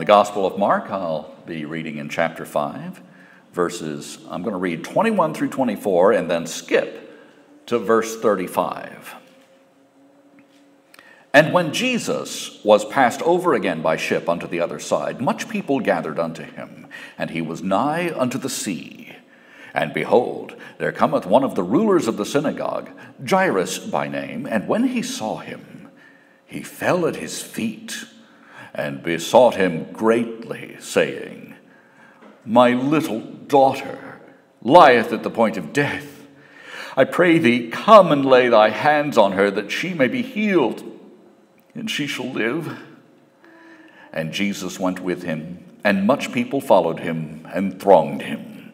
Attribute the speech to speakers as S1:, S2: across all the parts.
S1: the Gospel of Mark, I'll be reading in chapter 5, I'm going to read 21 through 24 and then skip to verse 35. And when Jesus was passed over again by ship unto the other side, much people gathered unto him, and he was nigh unto the sea. And behold, there cometh one of the rulers of the synagogue, Jairus by name, and when he saw him, he fell at his feet, and besought him greatly, saying, My little daughter lieth at the point of death. I pray thee, come and lay thy hands on her, that she may be healed, and she shall live. And Jesus went with him, and much people followed him, and thronged him.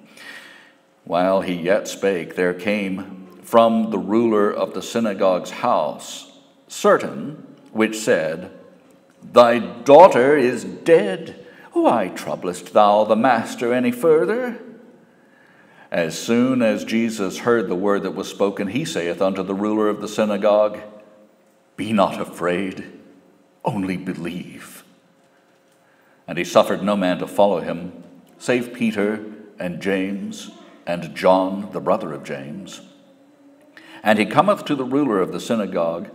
S1: While he yet spake, there came from the ruler of the synagogue's house certain which said, Thy daughter is dead. Why troublest thou the master any further? As soon as Jesus heard the word that was spoken, he saith unto the ruler of the synagogue, Be not afraid, only believe. And he suffered no man to follow him, save Peter and James and John, the brother of James. And he cometh to the ruler of the synagogue,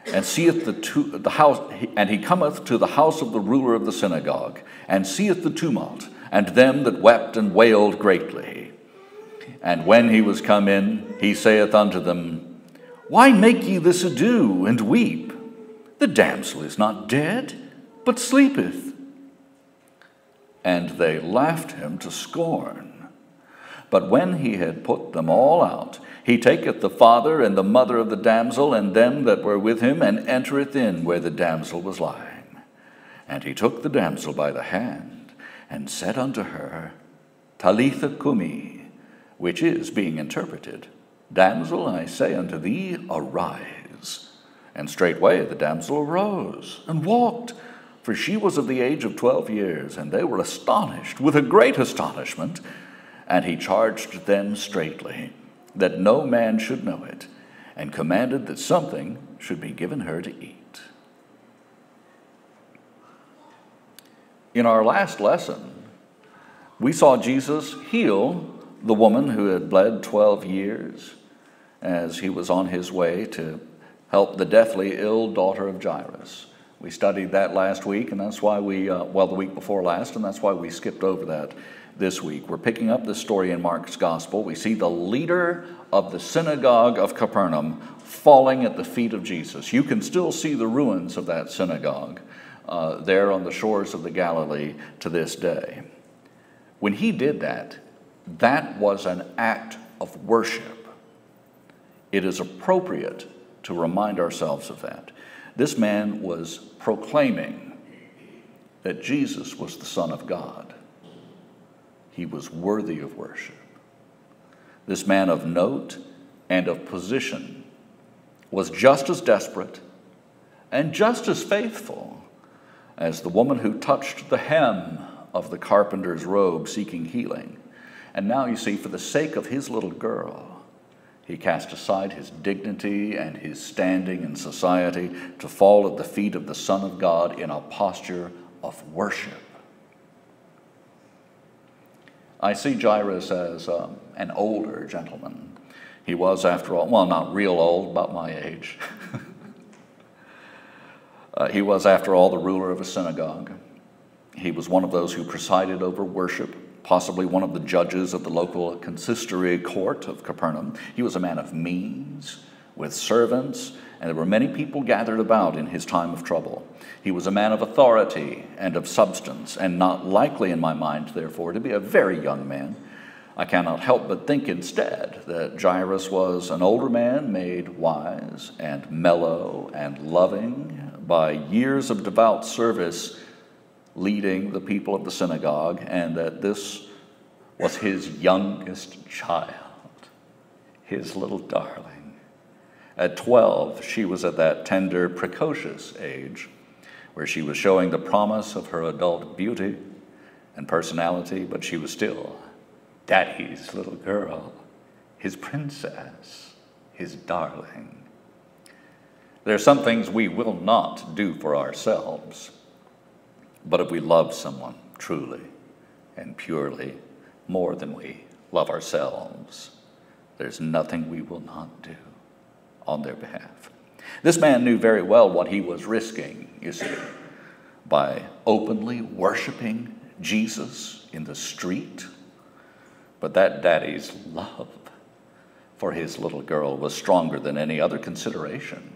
S1: and seeth the house, and he cometh to the house of the ruler of the synagogue, and seeth the tumult, and them that wept and wailed greatly. And when he was come in, he saith unto them, Why make ye this ado, and weep? The damsel is not dead, but sleepeth. And they laughed him to scorn. But when he had put them all out, he taketh the father and the mother of the damsel and them that were with him, and entereth in where the damsel was lying. And he took the damsel by the hand, and said unto her, Talitha cumi, which is, being interpreted, Damsel, I say unto thee, arise. And straightway the damsel arose, and walked, for she was of the age of 12 years, and they were astonished with a great astonishment. And he charged them straitly, that no man should know it, and commanded that something should be given her to eat. In our last lesson, we saw Jesus heal the woman who had bled 12 years as he was on his way to help the deathly ill daughter of Jairus. We studied that last week, and that's why the week before last, and that's why we skipped over that this week. We're picking up this story in Mark's gospel. We see the leader of the synagogue of Capernaum falling at the feet of Jesus. You can still see the ruins of that synagogue there on the shores of the Galilee to this day. When he did that, that was an act of worship. It is appropriate to remind ourselves of that. This man was proclaiming that Jesus was the Son of God. He was worthy of worship. This man of note and of position was just as desperate and just as faithful as the woman who touched the hem of the carpenter's robe seeking healing. And now you see, for the sake of his little girl, he cast aside his dignity and his standing in society to fall at the feet of the Son of God in a posture of worship. I see Jairus as an older gentleman. He was, after all, well, not real old, about my age. He was, after all, the ruler of a synagogue. He was one of those who presided over worship, possibly one of the judges of the local consistory court of Capernaum. He was a man of means, with servants, and there were many people gathered about in his time of trouble. He was a man of authority and of substance, and not likely in my mind, therefore, to be a very young man. I cannot help but think instead that Jairus was an older man made wise and mellow and loving by years of devout service leading the people of the synagogue, and that this was his youngest child, his little darling. At 12, she was at that tender, precocious age where she was showing the promise of her adult beauty and personality, but she was still Daddy's little girl, his princess, his darling. There are some things we will not do for ourselves. But if we love someone truly and purely more than we love ourselves, there's nothing we will not do on their behalf. This man knew very well what he was risking, you see, by openly worshiping Jesus in the street. But that daddy's love for his little girl was stronger than any other consideration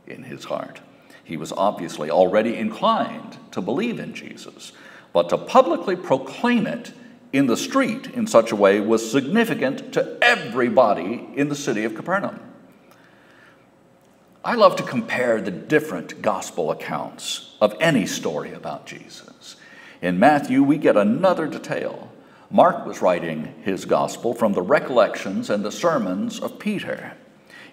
S1: in his heart. He was obviously already inclined to believe in Jesus, but to publicly proclaim it in the street in such a way was significant to everybody in the city of Capernaum. I love to compare the different gospel accounts of any story about Jesus. In Matthew, we get another detail. Mark was writing his gospel from the recollections and the sermons of Peter.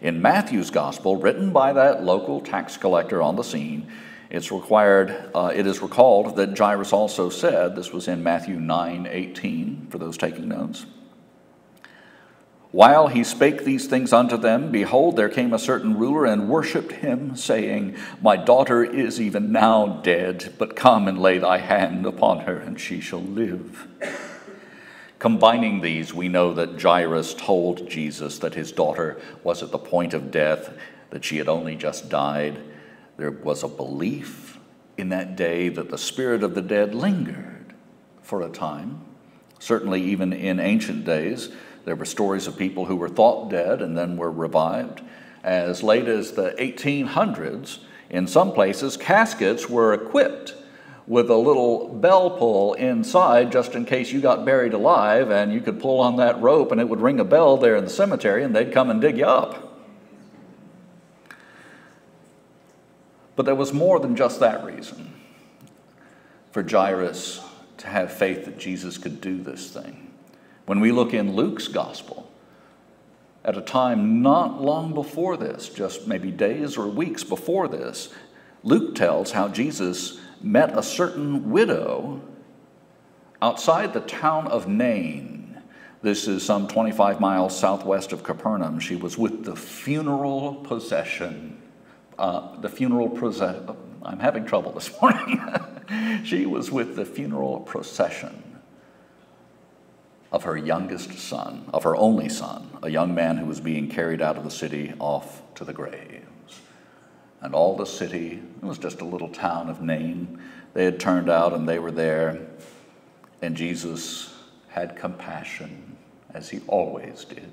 S1: In Matthew's gospel, written by that local tax collector on the scene, it is recalled that Jairus also said, this was in Matthew 9:18, for those taking notes, "While he spake these things unto them, behold, there came a certain ruler and worshipped him, saying, My daughter is even now dead, but come and lay thy hand upon her, and she shall live." Combining these, we know that Jairus told Jesus that his daughter was at the point of death, that she had only just died. There was a belief in that day that the spirit of the dead lingered for a time. Certainly even in ancient days, there were stories of people who were thought dead and then were revived. As late as the 1800s, in some places, caskets were equipped with a little bell pull inside just in case you got buried alive, and you could pull on that rope and it would ring a bell there in the cemetery and they'd come and dig you up. But there was more than just that reason for Jairus to have faith that Jesus could do this thing. When we look in Luke's gospel, at a time not long before this, just maybe days or weeks before this, Luke tells how Jesus met a certain widow outside the town of Nain. This is some 25 miles southwest of Capernaum. She was with the funeral procession. I'm having trouble this morning. She was with the funeral procession of her youngest son, of her only son, a young man who was being carried out of the city off to the graves. And all the city, it was just a little town of Nain, they had turned out and they were there. And Jesus had compassion, as he always did,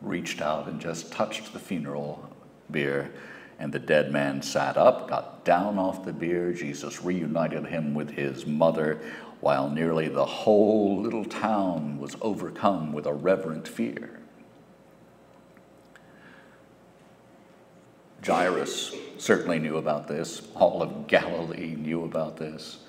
S1: reached out and just touched the funeral bier, and the dead man sat up, got down off the bier. Jesus reunited him with his mother, while nearly the whole little town was overcome with a reverent fear. Jairus certainly knew about this. All of Galilee knew about this.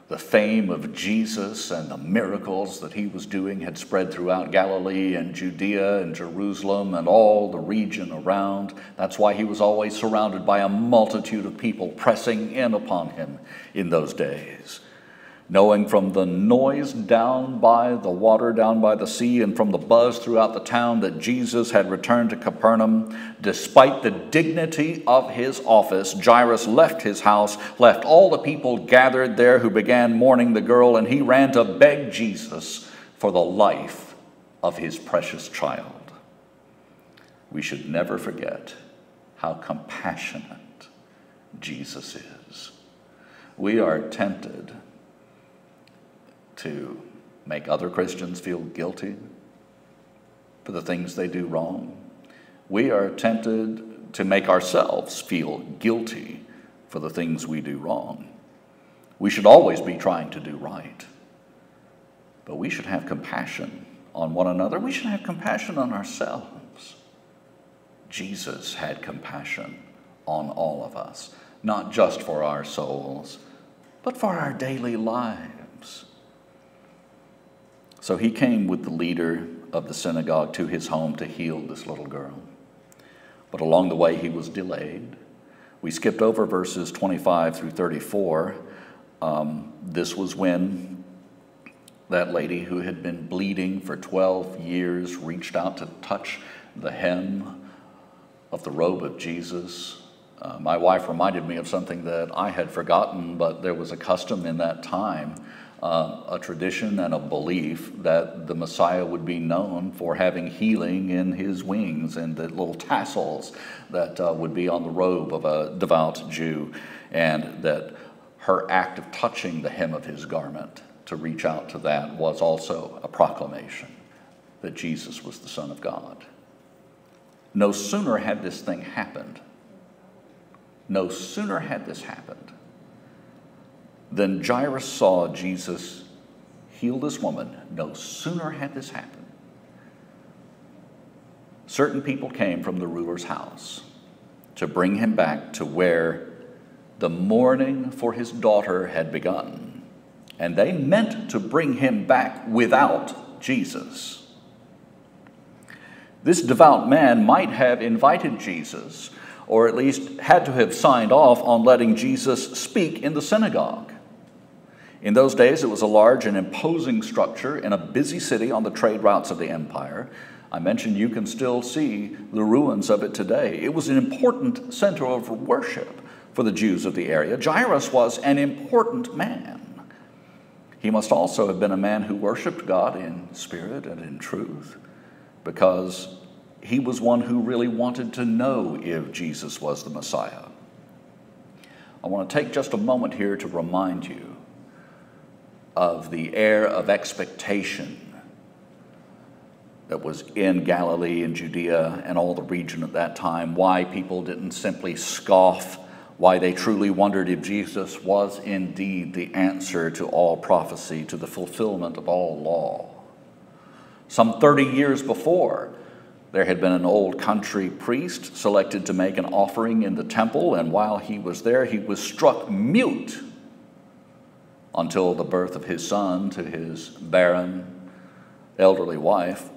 S1: The fame of Jesus and the miracles that he was doing had spread throughout Galilee and Judea and Jerusalem and all the region around. That's why he was always surrounded by a multitude of people pressing in upon him in those days. Knowing from the noise down by the water, down by the sea, and from the buzz throughout the town that Jesus had returned to Capernaum, despite the dignity of his office, Jairus left his house, left all the people gathered there who began mourning the girl, and he ran to beg Jesus for the life of his precious child. We should never forget how compassionate Jesus is. We are tempted to make other Christians feel guilty for the things they do wrong. We are tempted to make ourselves feel guilty for the things we do wrong. We should always be trying to do right, but we should have compassion on one another. We should have compassion on ourselves. Jesus had compassion on all of us, not just for our souls, but for our daily lives. So he came with the leader of the synagogue to his home to heal this little girl. But along the way, he was delayed. We skipped over verses 25 through 34. This was when that lady who had been bleeding for 12 years reached out to touch the hem of the robe of Jesus. My wife reminded me of something that I had forgotten, but there was a custom in that time, a tradition and a belief that the Messiah would be known for having healing in his wings and the little tassels that would be on the robe of a devout Jew, and that her act of touching the hem of his garment to reach out to that was also a proclamation that Jesus was the Son of God. No sooner had this thing happened, no sooner had this happened than Jairus saw Jesus heal this woman. No sooner had this happened. Certain people came from the ruler's house to bring him back to where the mourning for his daughter had begun. And they meant to bring him back without Jesus. This devout man might have invited Jesus, or at least had to have signed off on letting Jesus speak in the synagogue. In those days, it was a large and imposing structure in a busy city on the trade routes of the empire. I mentioned you can still see the ruins of it today. It was an important center of worship for the Jews of the area. Jairus was an important man. He must also have been a man who worshiped God in spirit and in truth, because he was one who really wanted to know if Jesus was the Messiah. I want to take just a moment here to remind you of the air of expectation that was in Galilee and Judea and all the region at that time, why people didn't simply scoff, why they truly wondered if Jesus was indeed the answer to all prophecy, to the fulfillment of all law. Some 30 years before, there had been an old country priest selected to make an offering in the temple, and while he was there, he was struck mute until the birth of his son to his barren, elderly wife.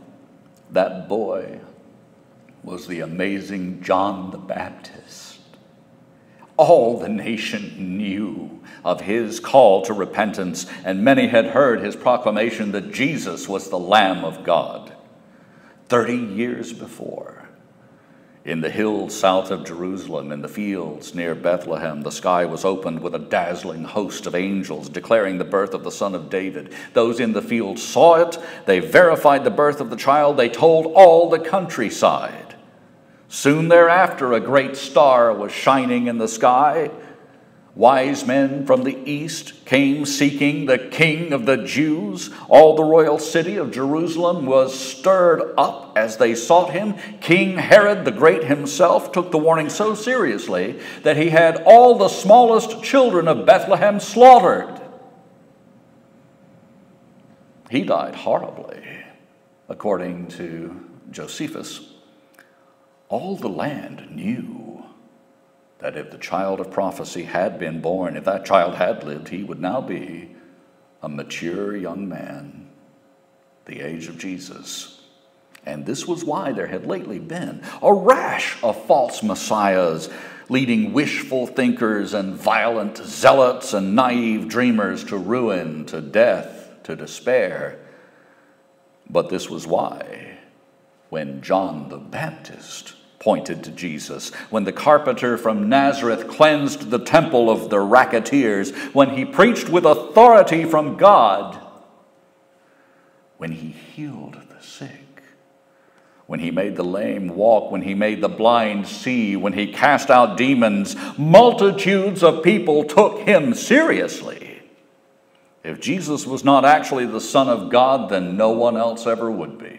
S1: That boy was the amazing John the Baptist. All the nation knew of his call to repentance, and many had heard his proclamation that Jesus was the Lamb of God. 30 years before, in the hills south of Jerusalem, in the fields near Bethlehem, the sky was opened with a dazzling host of angels declaring the birth of the Son of David. Those in the field saw it. They verified the birth of the child. They told all the countryside. Soon thereafter, a great star was shining in the sky. Wise men from the east came seeking the King of the Jews. All the royal city of Jerusalem was stirred up as they sought him. King Herod the Great himself took the warning so seriously that he had all the smallest children of Bethlehem slaughtered. He died horribly, according to Josephus. All the land knew that if the child of prophecy had been born, if that child had lived, he would now be a mature young man, the age of Jesus. And this was why there had lately been a rash of false messiahs, leading wishful thinkers and violent zealots and naive dreamers to ruin, to death, to despair. But this was why, when John the Baptist pointed to Jesus, when the carpenter from Nazareth cleansed the temple of the racketeers, when he preached with authority from God, when he healed the sick, when he made the lame walk, when he made the blind see, when he cast out demons, multitudes of people took him seriously. If Jesus was not actually the Son of God, then no one else ever would be.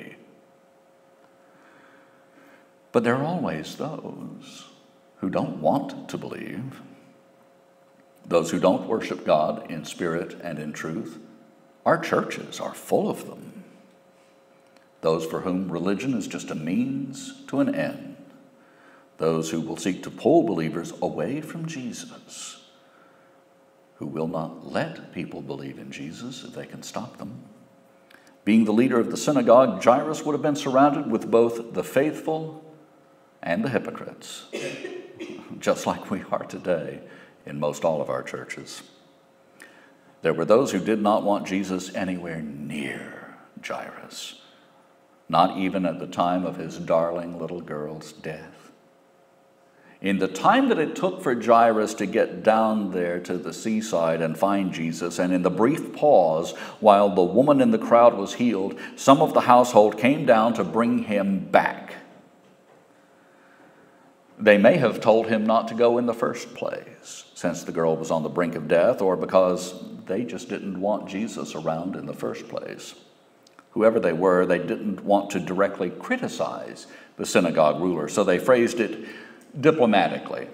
S1: But there are always those who don't want to believe, those who don't worship God in spirit and in truth. Our churches are full of them. Those for whom religion is just a means to an end. Those who will seek to pull believers away from Jesus, who will not let people believe in Jesus if they can stop them. Being the leader of the synagogue, Jairus would have been surrounded with both the faithful and the hypocrites, just like we are today in most all of our churches. There were those who did not want Jesus anywhere near Jairus, not even at the time of his darling little girl's death. In the time that it took for Jairus to get down there to the seaside and find Jesus, and in the brief pause while the woman in the crowd was healed, some of the household came down to bring him back. They may have told him not to go in the first place, since the girl was on the brink of death, or because they just didn't want Jesus around in the first place. Whoever they were, they didn't want to directly criticize the synagogue ruler, so they phrased it diplomatically.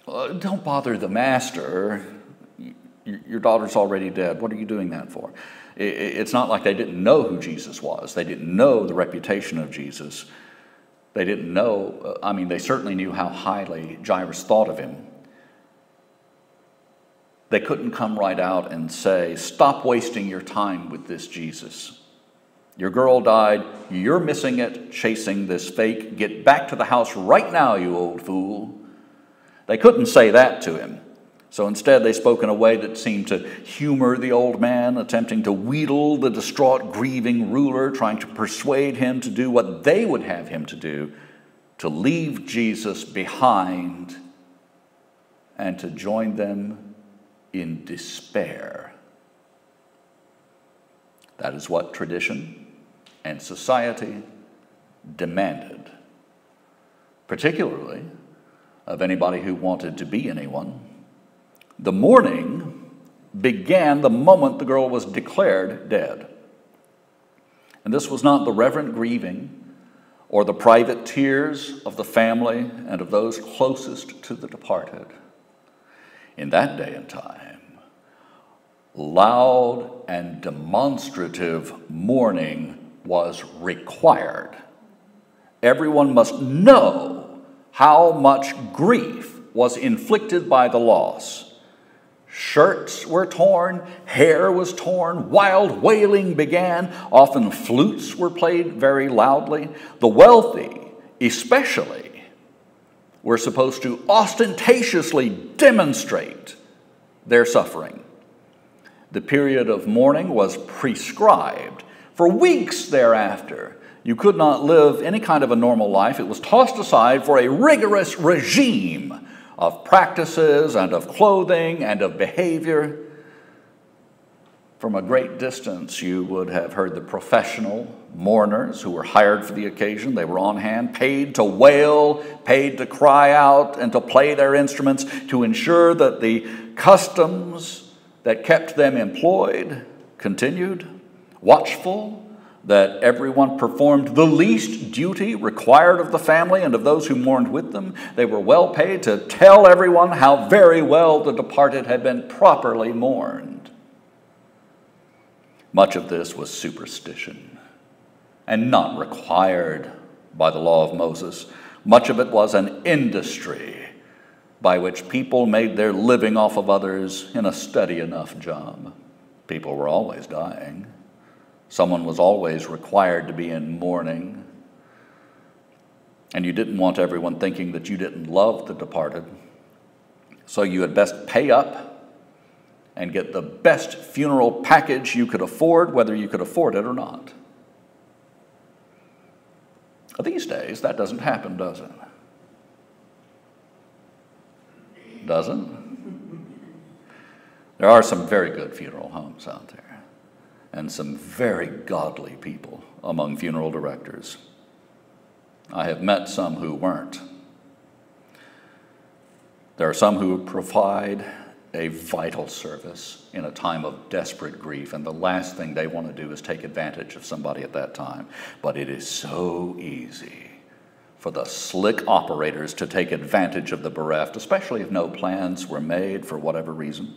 S1: Don't bother the master. Your daughter's already dead. What are you doing that for? It's not like they didn't know who Jesus was. They didn't know the reputation of Jesus. They didn't know, they certainly knew how highly Jairus thought of him. They couldn't come right out and say, stop wasting your time with this Jesus. Your girl died, you're missing it, chasing this fake. Get back to the house right now, you old fool. They couldn't say that to him. So instead they spoke in a way that seemed to humor the old man, attempting to wheedle the distraught, grieving ruler, trying to persuade him to do what they would have him to do, to leave Jesus behind and to join them in despair. That is what tradition and society demanded, particularly of anybody who wanted to be anyone. The mourning began the moment the girl was declared dead. And this was not the reverent grieving or the private tears of the family and of those closest to the departed. In that day and time, loud and demonstrative mourning was required. Everyone must know how much grief was inflicted by the loss. Shirts were torn, hair was torn, wild wailing began. Often flutes were played very loudly. The wealthy, especially, were supposed to ostentatiously demonstrate their suffering. The period of mourning was prescribed. For weeks thereafter, you could not live any kind of a normal life. It was tossed aside for a rigorous regime of practices and of clothing and of behavior. From a great distance, you would have heard the professional mourners who were hired for the occasion. They were on hand, paid to wail, paid to cry out, and to play their instruments to ensure that the customs that kept them employed continued, watchful that everyone performed the least duty required of the family and of those who mourned with them. They were well paid to tell everyone how very well the departed had been properly mourned. Much of this was superstition and not required by the law of Moses. Much of it was an industry by which people made their living off of others in a steady enough job. People were always dying. Someone was always required to be in mourning. And you didn't want everyone thinking that you didn't love the departed. So you had best pay up and get the best funeral package you could afford, whether you could afford it or not. These days, that doesn't happen, does it? Does it? There are some very good funeral homes out there, and some very godly people among funeral directors. I have met some who weren't. There are some who provide a vital service in a time of desperate grief, and the last thing they want to do is take advantage of somebody at that time. But it is so easy for the slick operators to take advantage of the bereft, especially if no plans were made for whatever reason.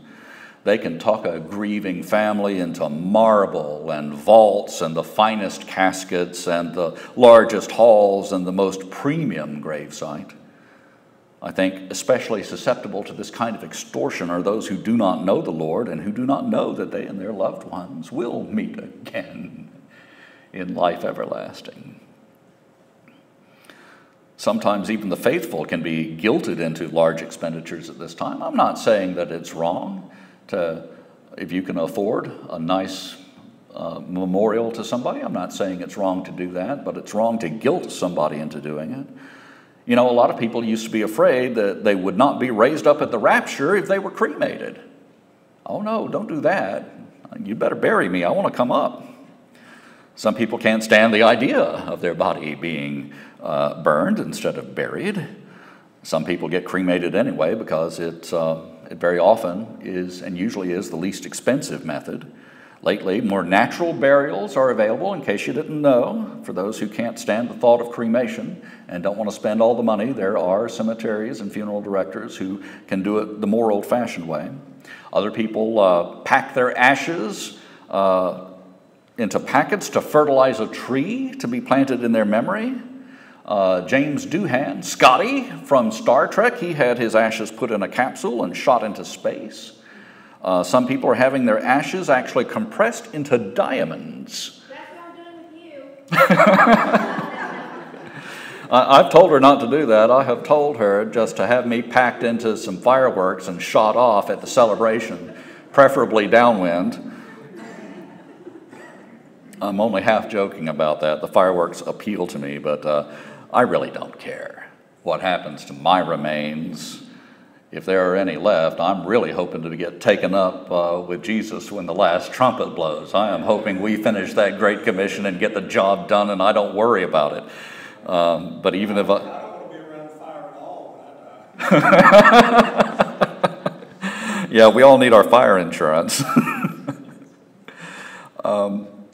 S1: They can talk a grieving family into marble and vaults and the finest caskets and the largest halls and the most premium gravesite. I think especially susceptible to this kind of extortion are those who do not know the Lord and who do not know that they and their loved ones will meet again in life everlasting. Sometimes even the faithful can be guilted into large expenditures at this time. I'm not saying that it's wrong to, if you can afford a nice memorial to somebody. I'm not saying it's wrong to do that, but it's wrong to guilt somebody into doing it. You know, a lot of people used to be afraid that they would not be raised up at the rapture if they were cremated. Oh no, don't do that. You better bury me. I want to come up. Some people can't stand the idea of their body being burned instead of buried. Some people get cremated anyway because it very often is and usually is the least expensive method. Lately, more natural burials are available, in case you didn't know. For those who can't stand the thought of cremation and don't want to spend all the money, there are cemeteries and funeral directors who can do it the more old-fashioned way. Other people pack their ashes into packets to fertilize a tree to be planted in their memory. James Doohan, Scotty from Star Trek, he had his ashes put in a capsule and shot into space. Some people are having their ashes actually compressed into diamonds.
S2: That's what I'm doing with you.
S1: I've told her not to do that. I have told her just to have me packed into some fireworks and shot off at the celebration, preferably downwind. I'm only half joking about that. The fireworks appeal to me, but I really don't care what happens to my remains. If there are any left, I'm really hoping to get taken up with Jesus when the last trumpet blows. I am hoping we finish that Great Commission and get the job done and I don't worry about it. But even if
S3: I don't want to be around fire at all when I die.
S1: Yeah, we all need our fire insurance.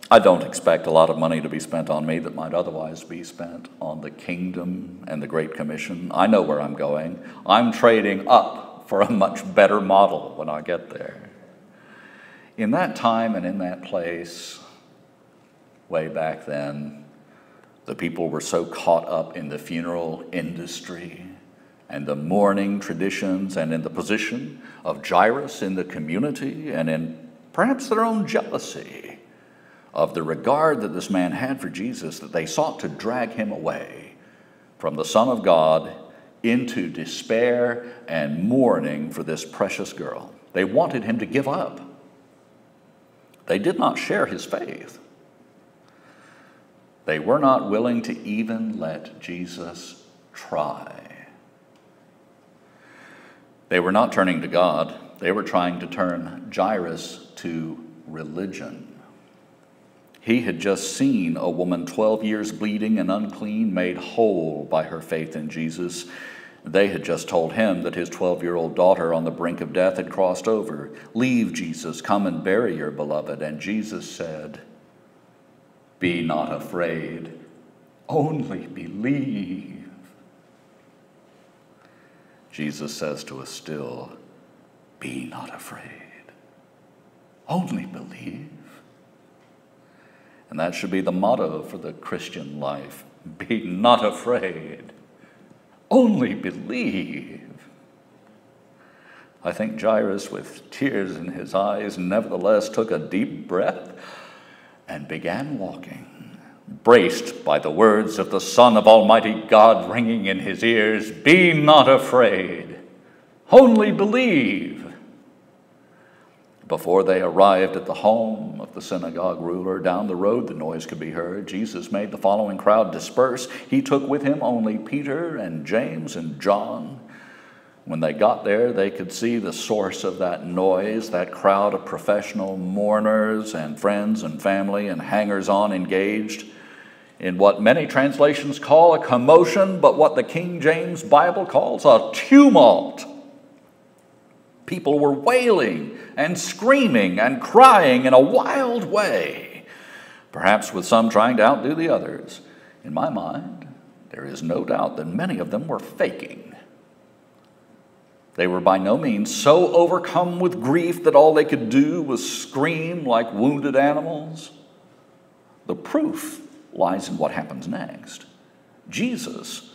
S1: I don't expect a lot of money to be spent on me that might otherwise be spent on the kingdom and the Great Commission. I know where I'm going. I'm trading up for a much better model when I get there. In that time and in that place, way back then, the people were so caught up in the funeral industry and the mourning traditions and in the position of Jairus in the community and in perhaps their own jealousy of the regard that this man had for Jesus, that they sought to drag him away from the Son of God into despair and mourning for this precious girl. They wanted him to give up. They did not share his faith. They were not willing to even let Jesus try. They were not turning to God. They were trying to turn Jairus to religion. He had just seen a woman 12 years bleeding and unclean made whole by her faith in Jesus. They had just told him that his 12-year-old daughter on the brink of death had crossed over. "Leave, Jesus, come and bury your beloved." And Jesus said, "Be not afraid, only believe." Jesus says to us still, "Be not afraid, only believe." And that should be the motto for the Christian life. Be not afraid, only believe. I think Jairus, with tears in his eyes, nevertheless took a deep breath and began walking, braced by the words of the Son of Almighty God ringing in his ears, "Be not afraid, only believe." Before they arrived at the home of the synagogue ruler, down the road the noise could be heard. Jesus made the following crowd disperse. He took with him only Peter and James and John. When they got there, they could see the source of that noise, that crowd of professional mourners and friends and family and hangers-on engaged in what many translations call a commotion, but what the King James Bible calls a tumult. People were wailing and screaming and crying in a wild way, perhaps with some trying to outdo the others. In my mind, there is no doubt that many of them were faking. They were by no means so overcome with grief that all they could do was scream like wounded animals. The proof lies in what happens next. Jesus,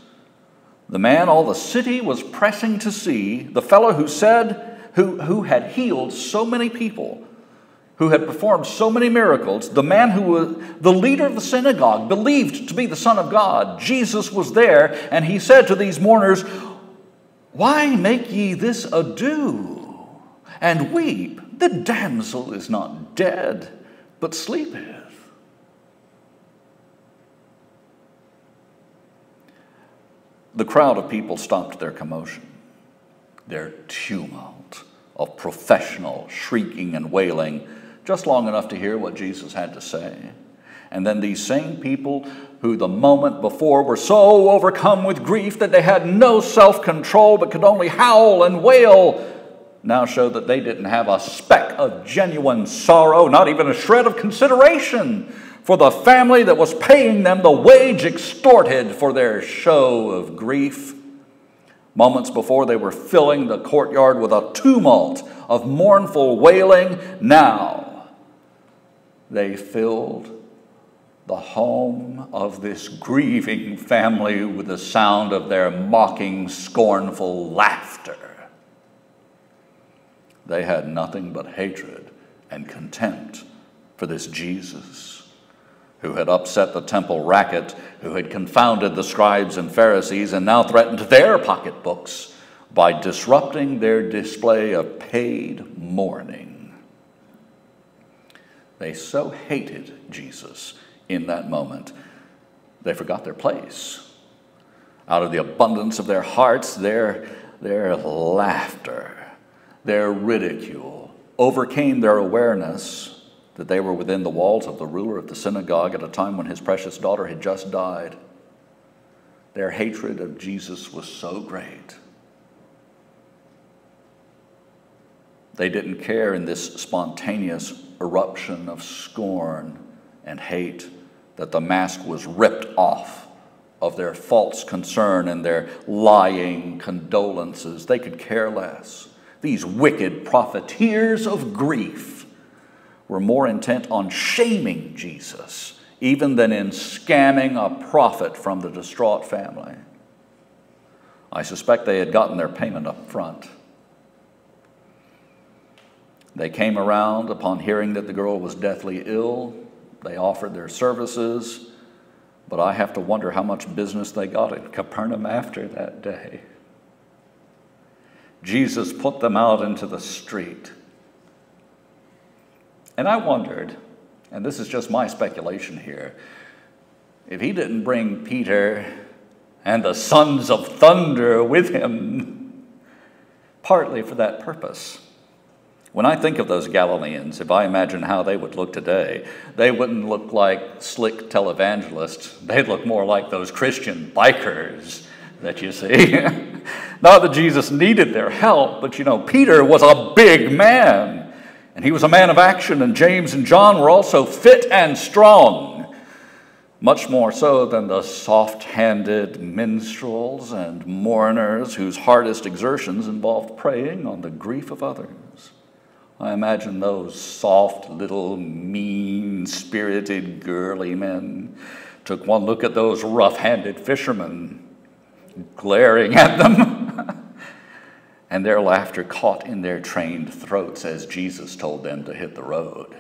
S1: the man all the city was pressing to see, the fellow who had healed so many people, who had performed so many miracles, the man who was the leader of the synagogue, believed to be the Son of God, Jesus was there, and he said to these mourners, "Why make ye this ado, and weep? The damsel is not dead, but sleepeth." The crowd of people stopped their commotion, their tumult of professional shrieking and wailing, just long enough to hear what Jesus had to say. And then these same people who the moment before were so overcome with grief that they had no self-control but could only howl and wail, now showed that they didn't have a speck of genuine sorrow, not even a shred of consideration for the family that was paying them the wage extorted for their show of grief. Moments before, they were filling the courtyard with a tumult of mournful wailing. Now, they filled the home of this grieving family with the sound of their mocking, scornful laughter. They had nothing but hatred and contempt for this Jesus who had upset the temple racket, who had confounded the scribes and Pharisees, and now threatened their pocketbooks by disrupting their display of paid mourning. They so hated Jesus in that moment, they forgot their place. Out of the abundance of their hearts, their laughter, their ridicule overcame their awareness that they were within the walls of the ruler of the synagogue at a time when his precious daughter had just died. Their hatred of Jesus was so great. They didn't care in this spontaneous eruption of scorn and hate that the mask was ripped off of their false concern and their lying condolences. They could care less. These wicked profiteers of grief were more intent on shaming Jesus even than in scamming a profit from the distraught family. I suspect they had gotten their payment up front. They came around upon hearing that the girl was deathly ill. They offered their services, but I have to wonder how much business they got in Capernaum after that day. Jesus put them out into the street. And I wondered, and this is just my speculation here, if he didn't bring Peter and the sons of thunder with him, partly for that purpose. When I think of those Galileans, if I imagine how they would look today, they wouldn't look like slick televangelists. They'd look more like those Christian bikers that you see. Not that Jesus needed their help, but Peter was a big man. And he was a man of action, and James and John were also fit and strong, much more so than the soft-handed minstrels and mourners whose hardest exertions involved preying on the grief of others. I imagine those soft, little, mean-spirited, girly men took one look at those rough-handed fishermen glaring at them, and their laughter caught in their trained throats as Jesus told them to hit the road.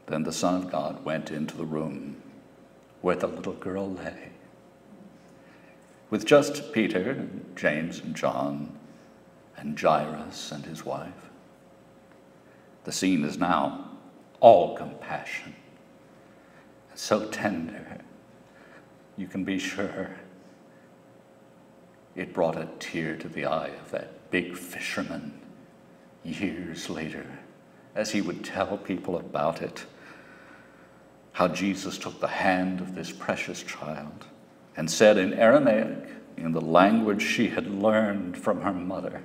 S1: Then the Son of God went into the room where the little girl lay, with just Peter and James and John and Jairus and his wife. The scene is now all compassion, so tender, you can be sure it brought a tear to the eye of that big fisherman years later as he would tell people about it, how Jesus took the hand of this precious child and said in Aramaic, in the language she had learned from her mother,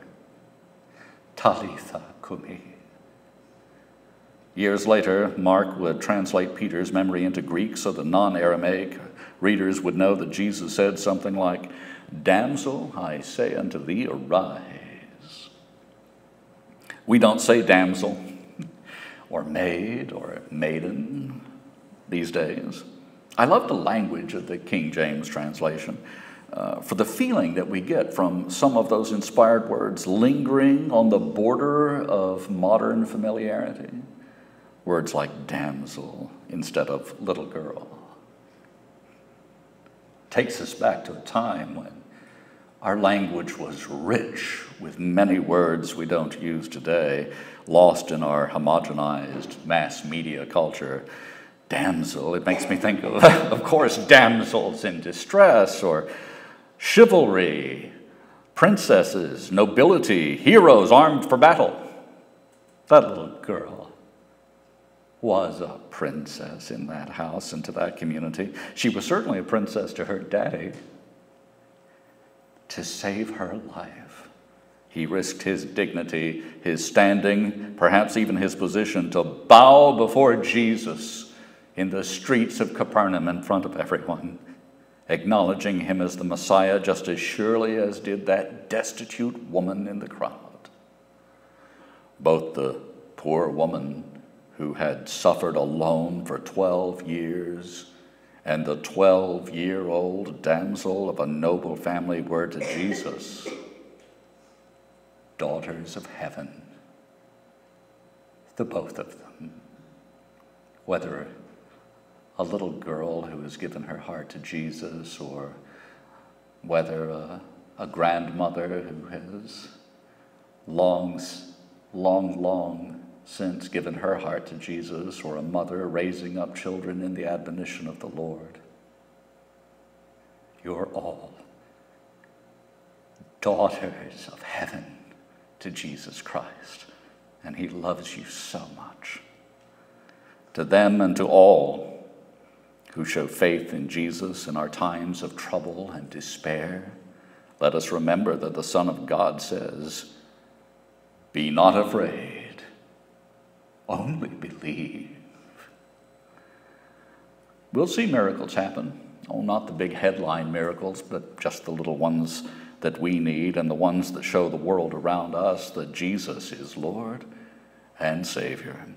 S1: Talitha kumi. Years later, Mark would translate Peter's memory into Greek so the non-Aramaic readers would know that Jesus said something like, "Damsel, I say unto thee, arise." We don't say damsel or maid or maiden these days. I love the language of the King James translation for the feeling that we get from some of those inspired words lingering on the border of modern familiarity. Words like damsel instead of little girl. Takes us back to a time when our language was rich with many words we don't use today, lost in our homogenized mass media culture. Damsel, it makes me think of course, damsels in distress, or chivalry, princesses, nobility, heroes armed for battle. That little girl was a princess in that house and to that community. She was certainly a princess to her daddy. To save her life, he risked his dignity, his standing, perhaps even his position, to bow before Jesus in the streets of Capernaum in front of everyone, acknowledging him as the Messiah just as surely as did that destitute woman in the crowd. Both the poor woman who had suffered alone for 12 years and the 12-year-old damsel of a noble family were to Jesus daughters of heaven, the both of them. Whether a little girl who has given her heart to Jesus, or whether a grandmother who has long since given her heart to Jesus, or a mother raising up children in the admonition of the Lord. You're all daughters of heaven to Jesus Christ, and he loves you so much. To them and to all who show faith in Jesus in our times of trouble and despair, let us remember that the Son of God says, "Be not afraid, only believe." We'll see miracles happen. Oh, not the big headline miracles, but just the little ones that we need and the ones that show the world around us that Jesus is Lord and Savior.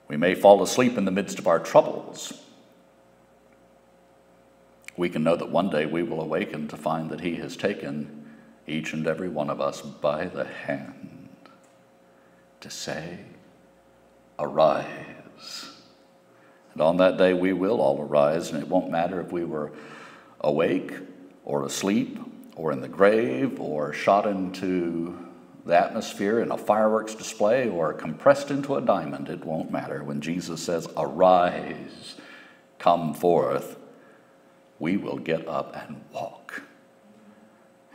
S1: We may fall asleep in the midst of our troubles. We can know that one day we will awaken to find that he has taken each and every one of us by the hand to say, "Arise." And on that day we will all arise, and it won't matter if we were awake or asleep or in the grave or shot into the atmosphere in a fireworks display or compressed into a diamond. It won't matter. When Jesus says, "Arise, come forth," we will get up and walk.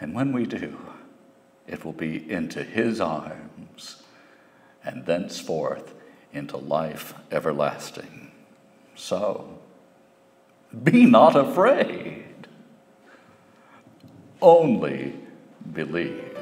S1: And when we do, it will be into his arms and thenceforth into life everlasting. So, be not afraid, only believe.